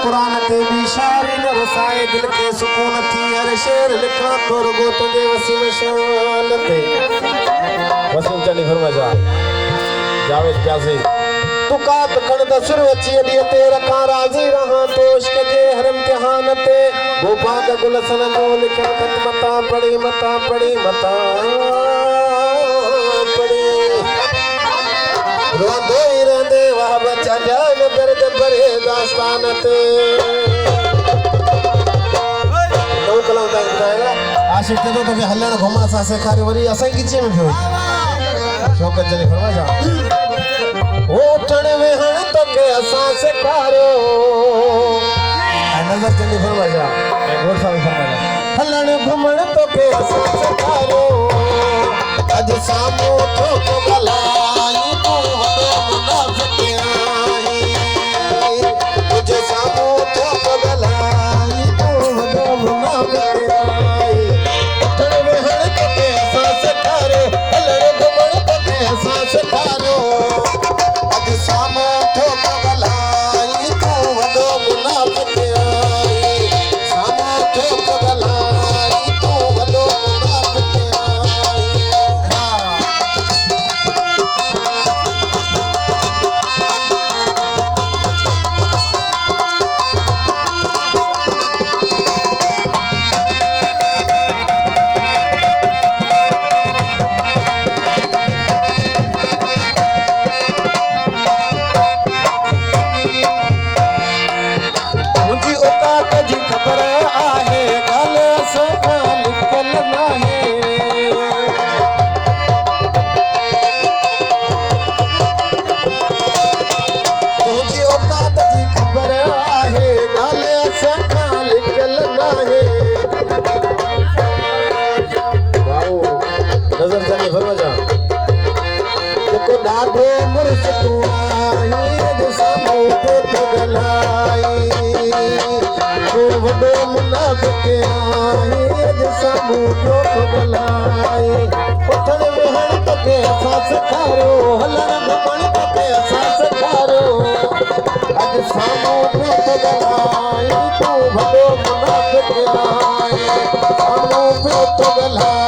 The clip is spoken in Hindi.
कुरान ते बिशारी न वसाए दिल के सुकून थी हर शेर लिखा तो रुगो तुझे वसीम शान ते वसीम चली फरमा जावेद प्यासी तू कात कण द सुर वची अडी ते रखा राजी रहा तो इश्क जे हर इम्तिहान ते वो बाग गुलशन जो लिखा खत मता पड़ी रोंदे ही रहंदे वाह बचा जान दर्द भरे दास्तान ते नो कलाम तक ॿुधाएगा आशिक़ ते तो हलण घुमण सां सेखारे वरी असां किचे में पियो शौकत जने फरमा जा उठण वेहण तो के असां सेखारियो नजर जने फरमा जा गोर साहब फरमा जा हलण घुमण तो के असां सेखारियो अज सामो तो गलाई तू वडो मुनाफिक आई तुझे सामो तो गलाई तू वडो मुनाफिक आई उठण वेहण तो के असां सेखारियो हलण घुमण तो के असां सेखारियो अज सामो तो गलाई तू वडो मुनाफिक आई सामो तो गलाई तू वडो मुनाफिक तो गलाई